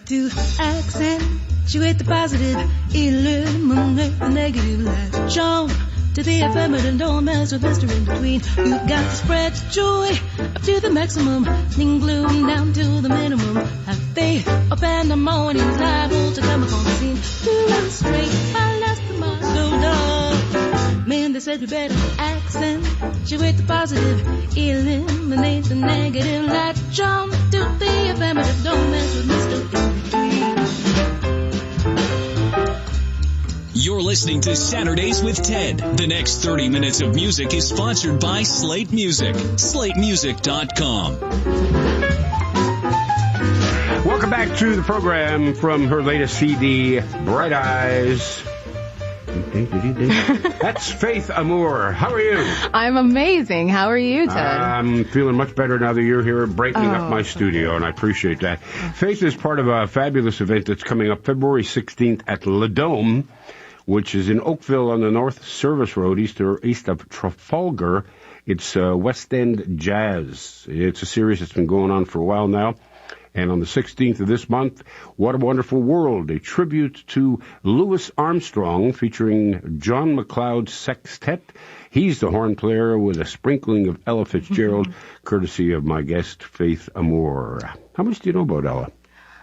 to accentuate the positive, eliminate the negative. Let's jump to the affirmative, don't mess with Mr. In Between. You've got to spread joy up to the maximum, bring gloom down to the minimum. Have faith, up and the morning, liable to come upon the scene. Do straight, I last the mind, so dumb. Man, they said you better accentuate the positive, eliminate the negative. Let's jump to the affirmative, don't mess with Mr. In Between. You're listening to Saturdays with Ted. The next 30 minutes of music is sponsored by Slate Music. SlateMusic.com. Welcome back to the program from her latest CD, Bright Eyes. That's Faith Amour. How are you? I'm amazing. How are you, Ted? I'm feeling much better now that you're here brightening up my studio, and I appreciate that. Faith is part of a fabulous event that's coming up February 16th at Le Dome, which is in Oakville on the North Service Road, east of Trafalgar. It's West End Jazz. It's a series that's been going on for a while now. And on the 16th of this month, What a Wonderful World, a tribute to Louis Armstrong featuring John McLeod's Sextet. He's the horn player with a sprinkling of Ella Fitzgerald, courtesy of my guest, Faith Amour. How much do you know about Ella?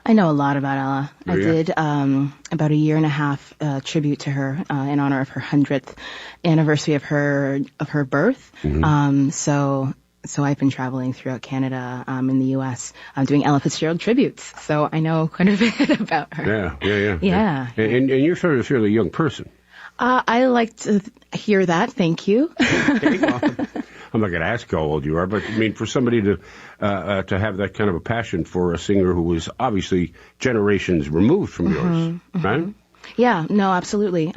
I know a lot about Ella. I did about a year and a half tribute to her in honor of her 100th anniversary of her birth. Mm-hmm. So I've been traveling throughout Canada, in the U.S., doing Ella Fitzgerald tributes. So I know quite a bit about her. Yeah. And you're sort of a fairly young person. I like to hear that. Thank you. Okay, well, I'm not going to ask how old you are, but I mean, for somebody to have that kind of a passion for a singer who was obviously generations removed from yours, right? Yeah, no, absolutely.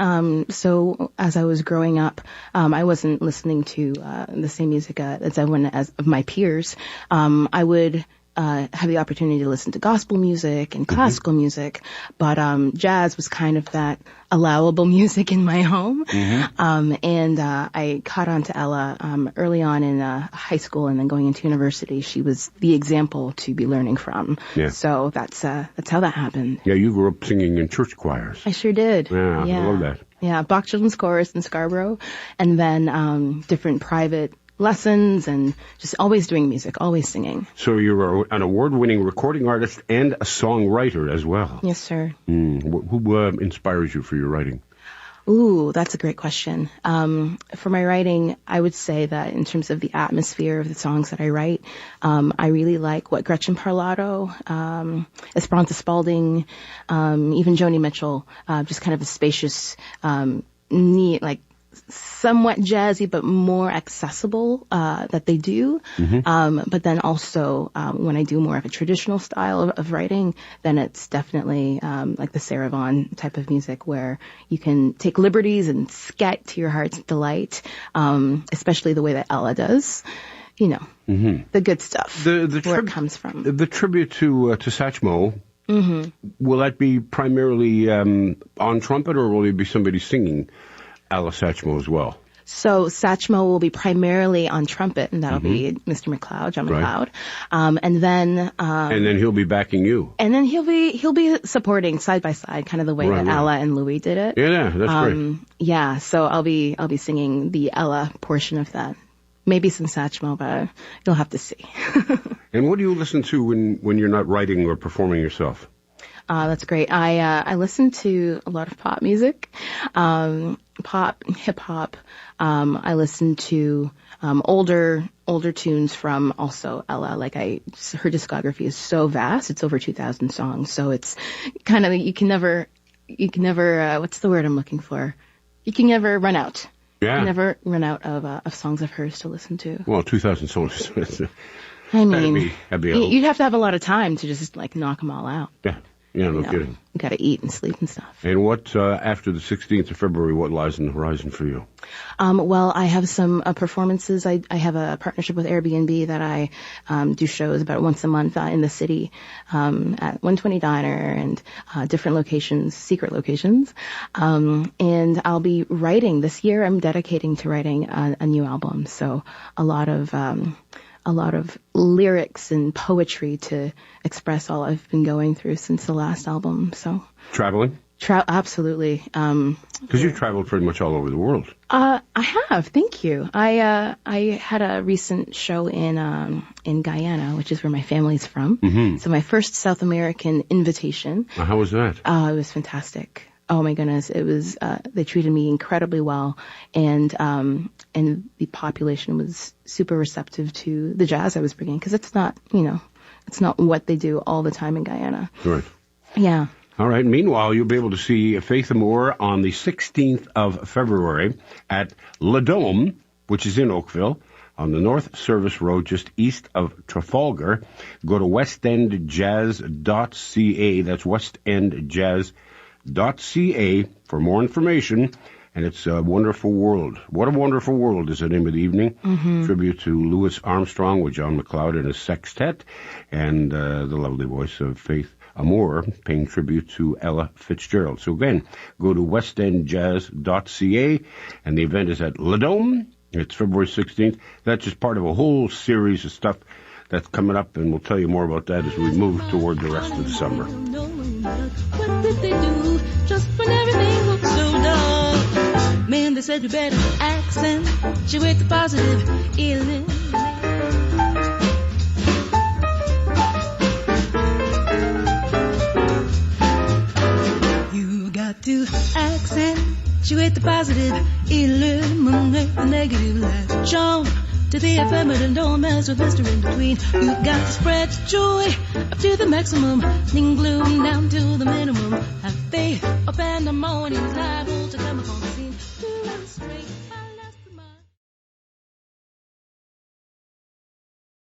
So as I was growing up, I wasn't listening to the same music as everyone as of my peers. I would have the opportunity to listen to gospel music and classical music, but jazz was kind of that allowable music in my home. And I caught on to Ella early on in high school, and then going into university. She was the example to be learning from. Yeah. So that's how that happened. Yeah, you grew up singing in church choirs. I sure did. Yeah. I love that. Yeah, Bach Children's Chorus in Scarborough, and then different private lessons, and just always doing music, always singing. So you're an award-winning recording artist and a songwriter as well. Yes, sir. Who inspires you for your writing? Ooh, that's a great question. For my writing, I would say that in terms of the atmosphere of the songs that I write, I really like what Gretchen Parlato, Esperanza Spalding, even Joni Mitchell, just kind of a spacious, neat, like somewhat jazzy but more accessible that they do. But then also when I do more of a traditional style of writing, then it's definitely like the Sarah Vaughan type of music, where you can take liberties and scat to your heart's delight, especially the way that Ella does. You know, the good stuff, where it comes from. The tribute to Satchmo, will that be primarily on trumpet, or will it be somebody singing Ella Satchmo as well? So Satchmo will be primarily on trumpet, and that'll be Mr. McLeod, John McLeod. And then he'll be backing you. And then he'll be supporting side by side, kind of the way that Ella and Louis did it. Yeah, that's great. Yeah, so I'll be singing the Ella portion of that. Maybe some Satchmo, but you'll have to see. And what do you listen to when you're not writing or performing yourself? That's great. I listen to a lot of pop music, pop, hip hop. I listen to older tunes from also Ella. Like her discography is so vast. It's over 2,000 songs. So it's kind of, you can never, what's the word I'm looking for? You can never run out. Yeah. You can never run out of songs of hers to listen to. Well, 2,000 songs. I mean, you'd have to have a lot of time to just like knock them all out. Yeah. Yeah, no kidding. You got to eat and sleep and stuff. And what, after the 16th of February, what lies on the horizon for you? Well, I have some performances. I have a partnership with Airbnb that I do shows about once a month in the city at 120 Diner and different locations, secret locations. And I'll be writing this year. I'm dedicating to writing a new album. So a lot of a lot of lyrics and poetry to express all I've been going through since the last album. So traveling? Absolutely. Because you've traveled pretty much all over the world. I have. Thank you. I had a recent show in Guyana, which is where my family's from. Mm-hmm. So my first South American invitation. How was that? It was fantastic. Oh my goodness. It was, they treated me incredibly well, and the population was super receptive to the jazz I was bringing, because it's not what they do all the time in Guyana. Right. Yeah. All right. Meanwhile, you'll be able to see Faith Amour on the 16th of February at Le Dome, which is in Oakville, on the North Service Road, just east of Trafalgar. Go to westendjazz.ca. That's westendjazz.ca for more information. And it's a wonderful world. What a wonderful world is the name of the evening. Mm-hmm. Tribute to Louis Armstrong with John McLeod and his sextet, and the lovely voice of Faith Amour paying tribute to Ella Fitzgerald. So again, go to westendjazz.ca, and the event is at Le Dome. It's February 16th. That's just part of a whole series of stuff that's coming up, and we'll tell you more about that as we move toward the rest of the summer. What did they do just when everything looked so dark? Man, they said you better accentuate the positive, eliminate. You got to accentuate the positive, eliminate the negative. Let's jump to the ephemeral, don't mess with Mr. In Between. You got to spread joy up to the maximum, bring gloom down to the minimum. Have faith up in the morning, liable to come upon.